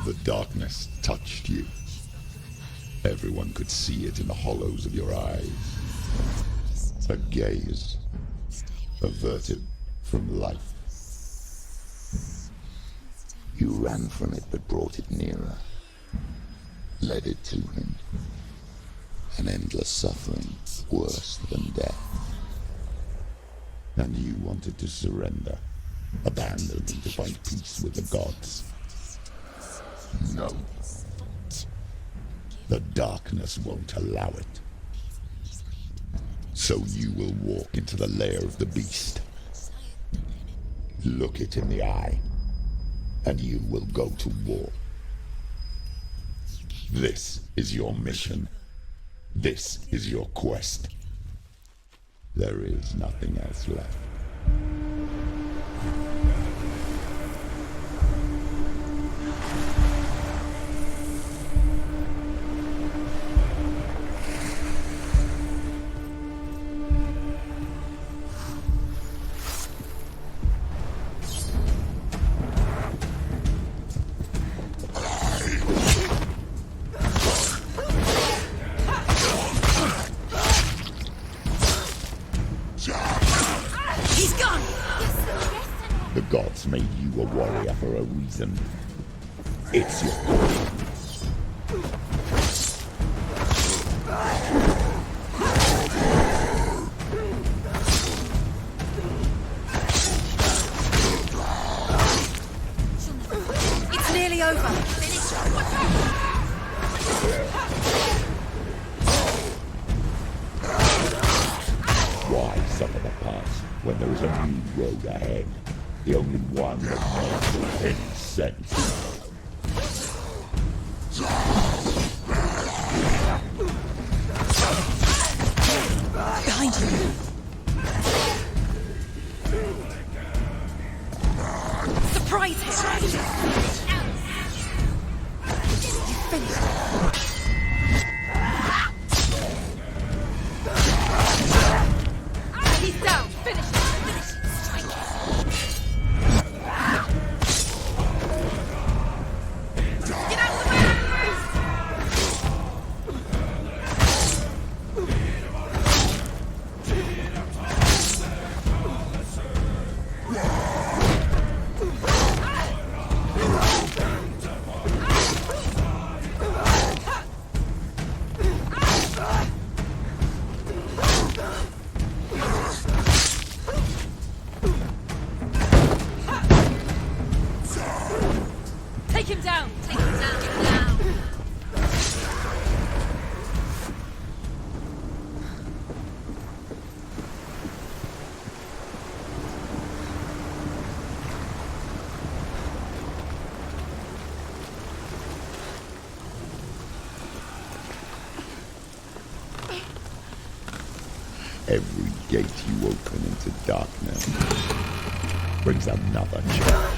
The darkness touched you. Everyone could see it in the hollows of your eyes. A gaze averted from life. You ran from it but brought it nearer. Led it to him. An endless suffering worse than death. And you wanted to surrender. Abandon and to find peace with the gods. No. The darkness won't allow it. So you will walk into the lair of the beast. Look it in the eye, and you will go to war. This is your mission. This is your quest. There is nothing else left. The gods made you a warrior for a reason. It's your calling. It's nearly over. Why suffer the past when there is a new road ahead? The only one that makes any sense. Behind you. Surprise him! You finished it. He's down! Finish it! Take him down! Take him down! Take him down! Every gate you open into darkness brings another challenge.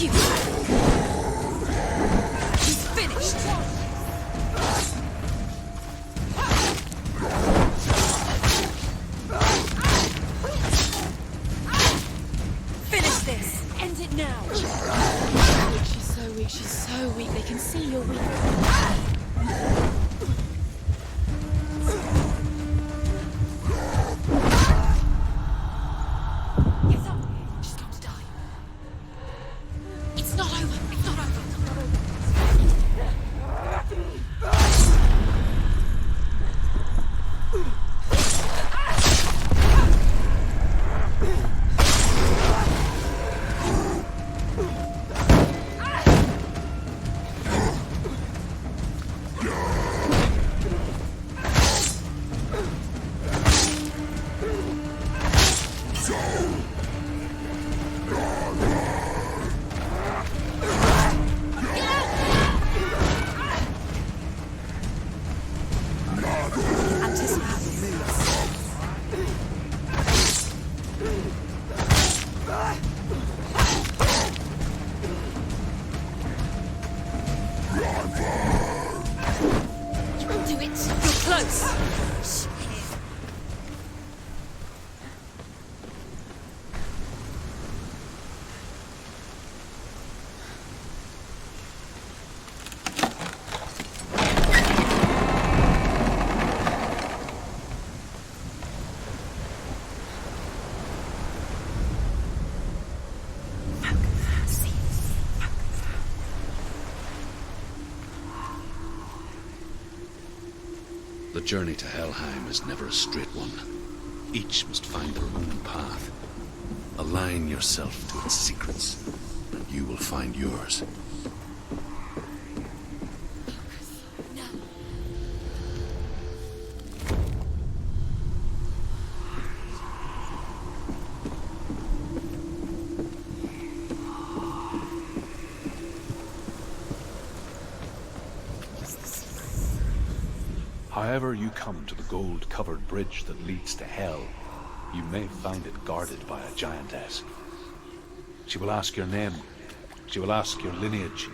you! He's finished! Finish this! End it now! She's so weak, she's so weak. They can see you're weak. The journey to Helheim is never a straight one. Each must find their own path. Align yourself to its secrets, and you will find yours. However you come to the gold-covered bridge that leads to Hell, you may find it guarded by a giantess. She will ask your name. She will ask your lineage.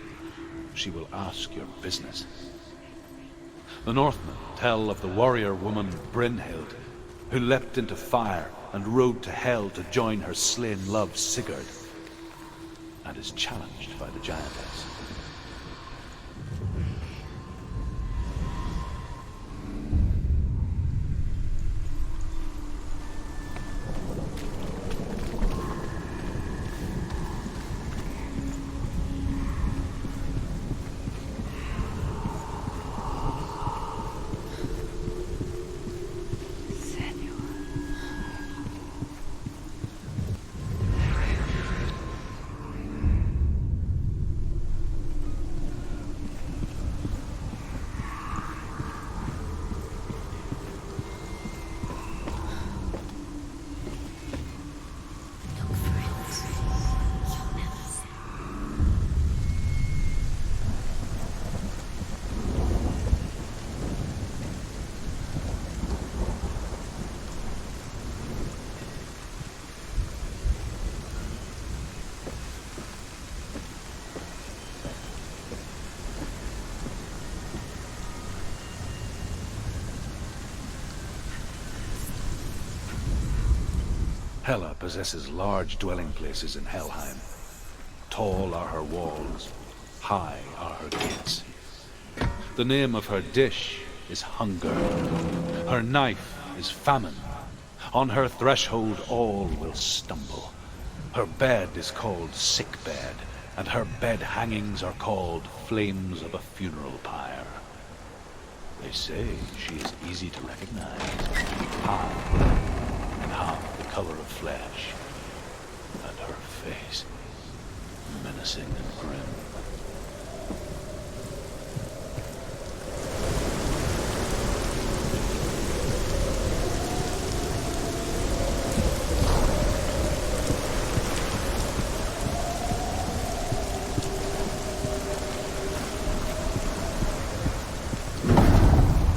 She will ask your business. The Northmen tell of the warrior woman Brynhild, who leapt into fire and rode to Hell to join her slain love Sigurd, and is challenged by the giantess. Hela possesses large dwelling places in Helheim. Tall are her walls, high are her gates. The name of her dish is hunger. Her knife is famine. On her threshold all will stumble. Her bed is called sick bed, and her bed hangings are called flames of a funeral pyre. They say she is easy to recognize, half black and half the color of flesh, and her face menacing and grim.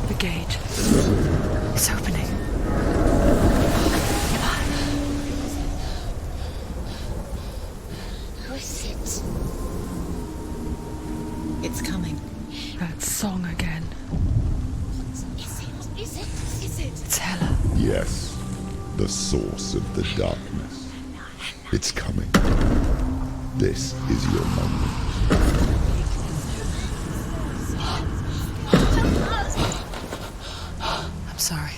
The gate. It's opening. Who is it? The source of the darkness. It's coming. This is your moment. I'm sorry.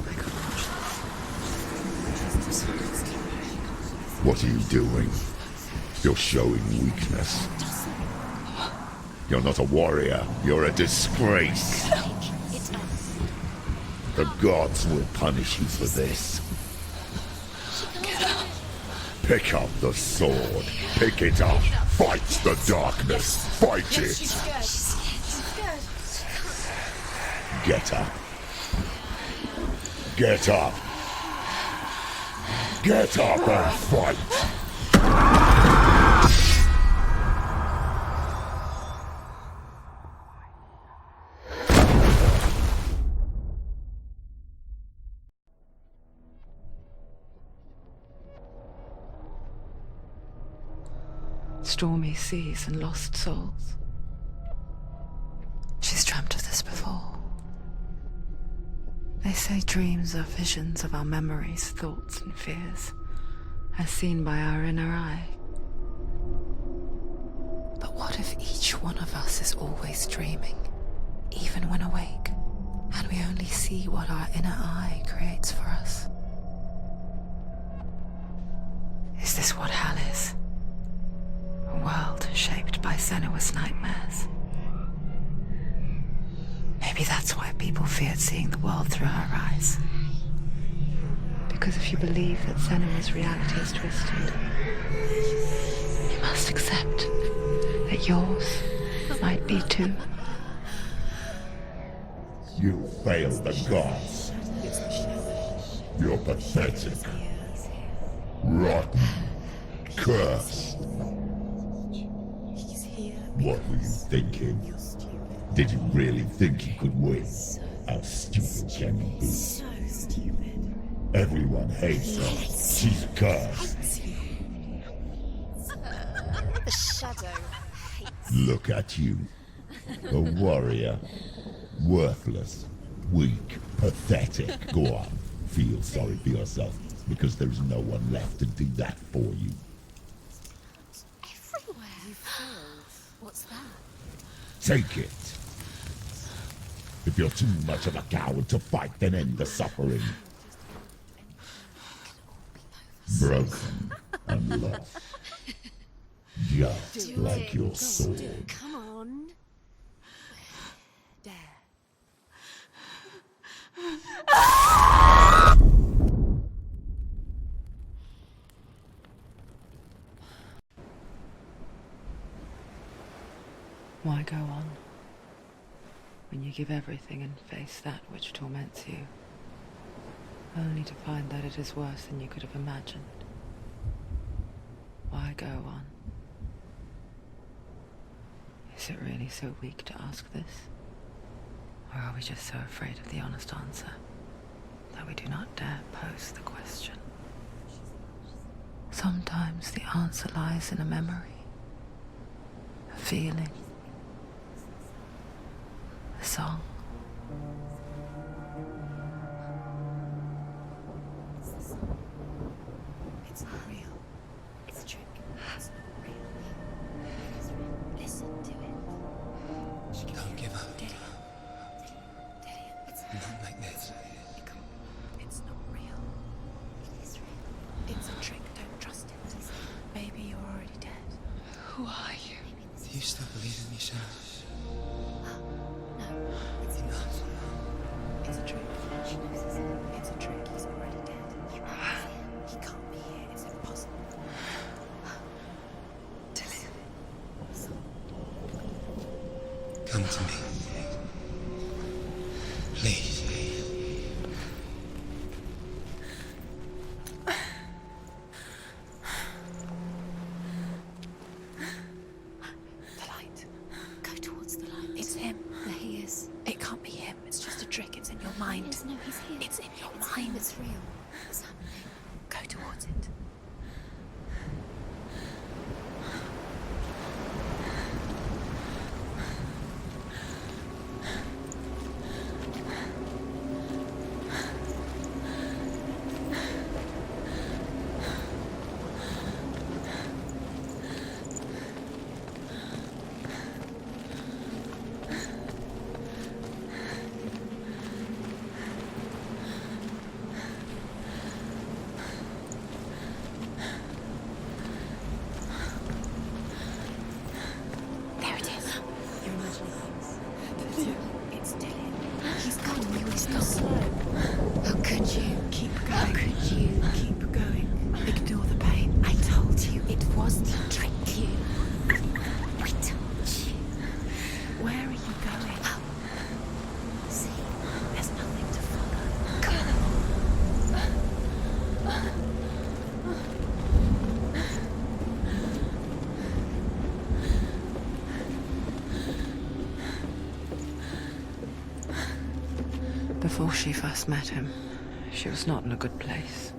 I can't watch this. What are you doing? You're showing weakness. You're not a warrior. You're a disgrace. The gods will punish you for this. Pick up the sword. Pick it up. Fight the darkness. Fight it. Get up. Get up. Get up and fight. Stormy seas and lost souls. She's dreamt of this before. They say dreams are visions of our memories, thoughts and fears, as seen by our inner eye. But what if each one of us is always dreaming, even when awake, and we only see what our inner eye creates for us? Is this what hell is? A world shaped by Senua's nightmares. Maybe that's why people feared seeing the world through her eyes. Because if you believe that Senua's reality is twisted, you must accept that yours might be too. You failed the gods. You're pathetic. Rotten. Cursed. What were you thinking? Did you really think you could win? How stupid can you be? So stupid. Everyone hates her. She's cursed. The shadow hates. Look at you. A warrior. Worthless. Weak. Pathetic. Go on. Feel sorry for yourself, because there is no one left to do that for you. Everywhere. You failed. What's that? Take it. If you're too much of a coward to fight, then end the suffering. Broken and lost. Just like your sword. Come on. Dare. Why go on when you give everything and face that which torments you, only to find that it is worse than you could have imagined? Why go on? Is it really so weak to ask this? Or are we just so afraid of the honest answer that we do not dare pose the question? Sometimes the answer lies in a memory, a feeling, a song. It's not real. It's a trick. It's not real. It is real. Listen to it. Don't give up. Daddy. Daddy. It's Not like this. It's not real. It is real. It's a trick. Don't trust it. Maybe you're already dead. Who are you? Do you still believe in me, Senua? No. It's Enough. It's a trick. It's a trick. He's already dead. He can't be here. It's impossible. Come to me. Please. The light. Go towards the light. It's him. There he is. It can't be him. It's just a trick. It's in your mind. No, he's here. It's in your mind. It's real. What's happening? Go towards it. Before she first met him, she was not in a good place.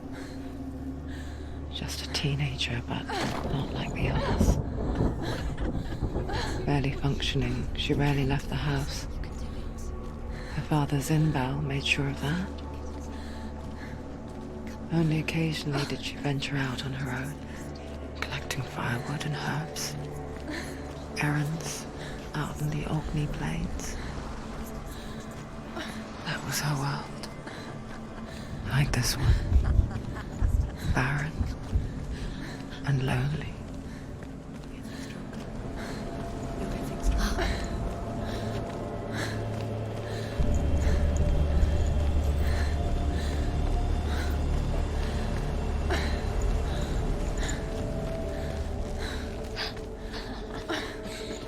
Just a teenager, but not like the others. Barely functioning, she rarely left the house. Her father's in-bell made sure of that. Only occasionally did she venture out on her own, collecting firewood and herbs. Errands out in the Orkney Plains. That was her world. Like this one. Barren and lonely.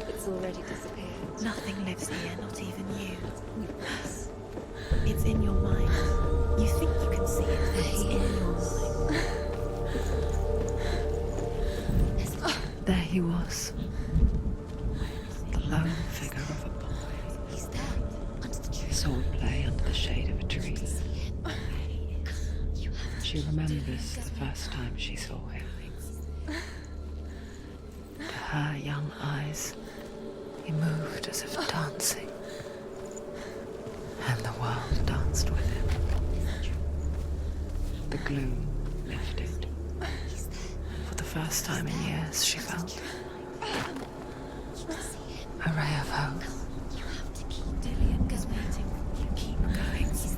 It's already disappeared. Nothing lives here, not even you. It's in your mind. You think you can see it, but it's in your mind. There he was. The lone figure of a boy. He's there, under the tree. Swordplay under the shade of a tree. She remembers the first time she saw him. To her young eyes, he moved as if dancing. And the world danced with him. The gloom lifted. For the first time in years, she felt a ray of hope. You have to keep Dillian is waiting. You keep going. He's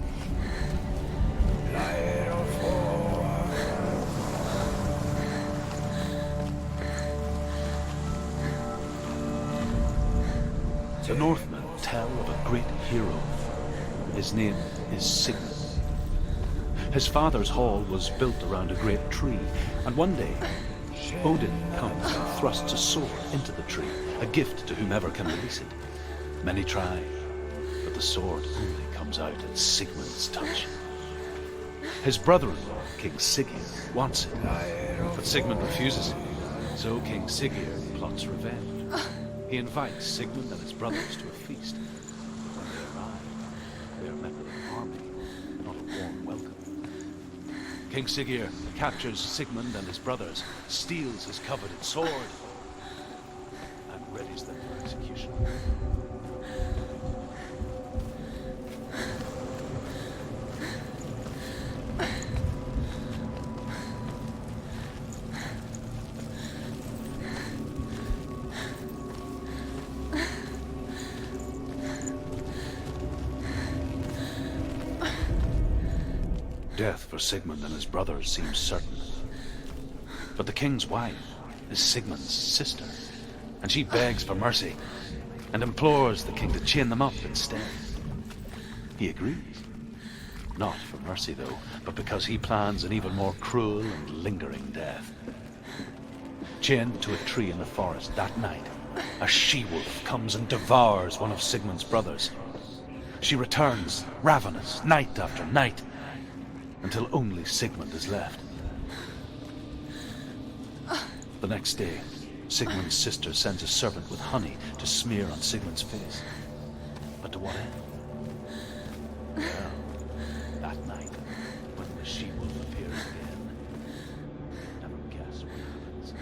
The Northmen tell of a great hero. His name is Sigmund. His father's hall was built around a great tree, and one day Odin comes and thrusts a sword into the tree, a gift to whomever can release it. Many try, but the sword only comes out at Sigmund's touch. His brother-in-law, King Siggeir, wants it, but Sigmund refuses it, so King Siggeir plots revenge. He invites Sigmund and his brothers to a feast. But when they arrive, they are met with an army, not a warm welcome. King Siggeir captures Sigmund and his brothers, steals his coveted sword, and readies them for execution. Death for Sigmund and his brothers seems certain. But the king's wife is Sigmund's sister, and she begs for mercy and implores the king to chain them up instead. He agrees. Not for mercy, though, but because he plans an even more cruel and lingering death. Chained to a tree in the forest that night, a she-wolf comes and devours one of Sigmund's brothers. She returns, ravenous, night after night, until only Sigmund is left. The next day, Sigmund's sister sends a servant with honey to smear on Sigmund's face. But to what end? Well, that night, when the she-wolf appears again, never guess what happens.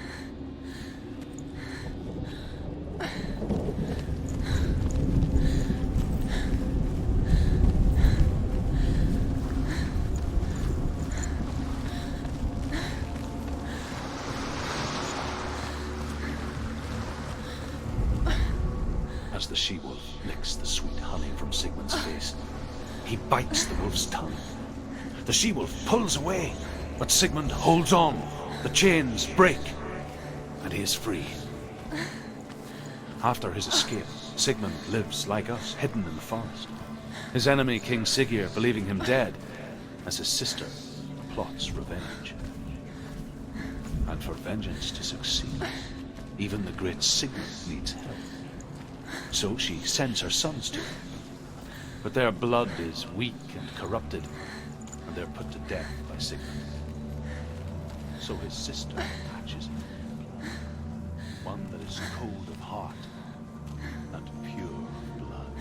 As the she-wolf licks the sweet honey from Sigmund's face, he bites the wolf's tongue. The she-wolf pulls away, but Sigmund holds on. The chains break, and he is free. After his escape, Sigmund lives like us, hidden in the forest. His enemy, King Siggeir, believing him dead, as his sister plots revenge. And for vengeance to succeed, even the great Sigmund needs help. So she sends her sons to him. But their blood is weak and corrupted, and they're put to death by Sigmund. So his sister catches him, one that is cold of heart and pure of blood.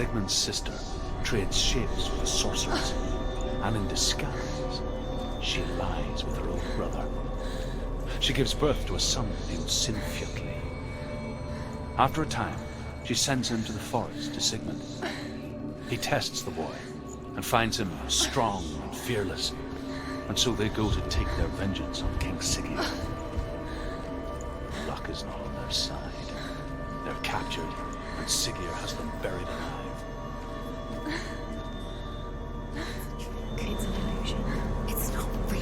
Sigmund's sister trades shapes with the sorcerers, and in disguise, she lies with her own brother. She gives birth to a son named Sinfjotli. After a time, she sends him to the forest to Sigmund. He tests the boy and finds him strong and fearless, and so they go to take their vengeance on King Siggeir. Luck is not on their side. They're captured, and Siggeir has them buried alive. It's an illusion. It's not real.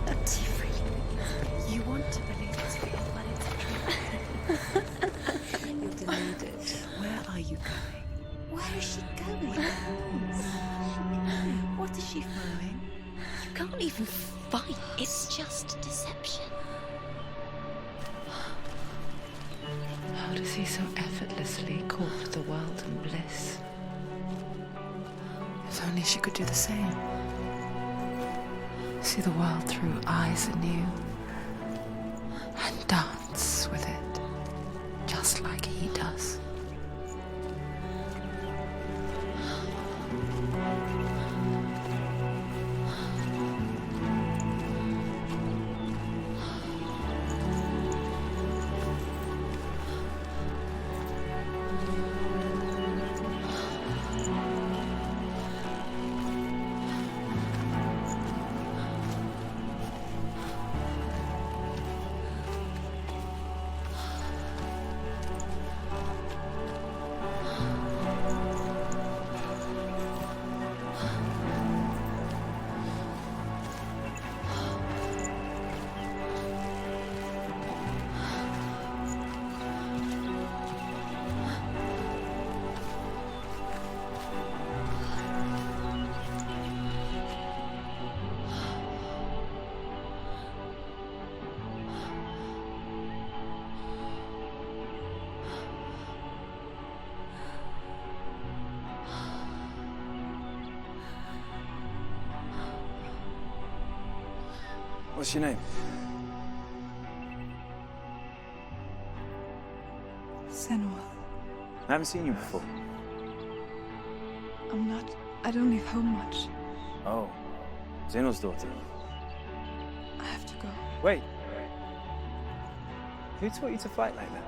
Do you really think it's real? You want to believe it's real, but it's true. You're deluded. Where are you going? Where is she going? What is she following? You can't even fight. It's just deception. How does he so effortlessly court the world and bliss? If only she could do the same. See the world through eyes anew and dance with it, just like he does. What's your name? Senua. I haven't seen you before. I don't leave home much. Oh, Zenua's daughter. I have to go. Wait. Who taught you to fight like that?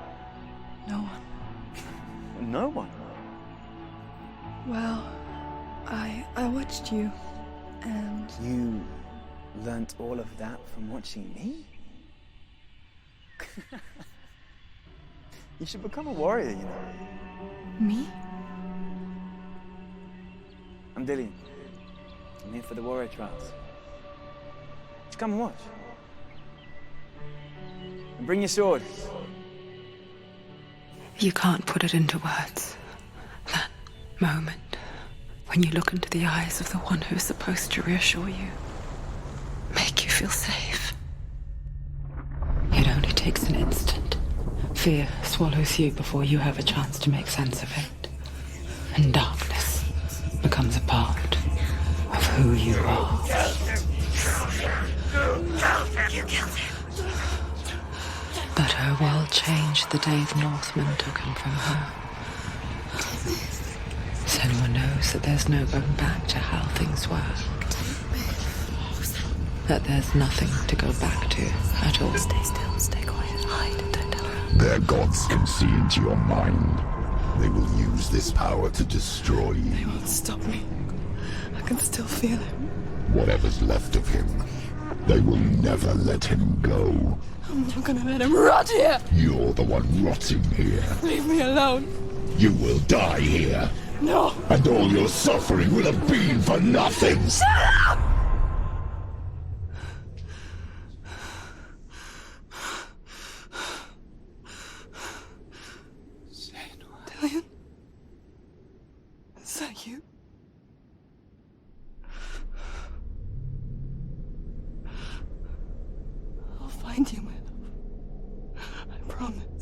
No one. No one. Well, I watched you, and You learnt all of that from watching me? You should become a warrior, you know. me? I'm Dillian. I'm here for the warrior trials. Just come and watch. And bring your sword. You can't put it into words. That moment when you look into the eyes of the one who's supposed to reassure you, make you feel safe. It only takes an instant. Fear swallows you before you have a chance to make sense of it. And darkness becomes a part of who you are. You killed him. But her world changed the day the Northmen took him from her. Senua knows that there's no going back to how things were. That there's nothing to go back to at all. Stay still, stay quiet, hide, don't tell her. Their gods can see into your mind. They will use this power to destroy They you. won't stop me. I can still feel him. Whatever's left of him, they will never let him go. I'm not gonna let him rot here. You're the one rotting here. Leave me alone. You will die here. No. And all your suffering will have been for nothing. Dillian? Is that you? I'll find you, my love. I promise.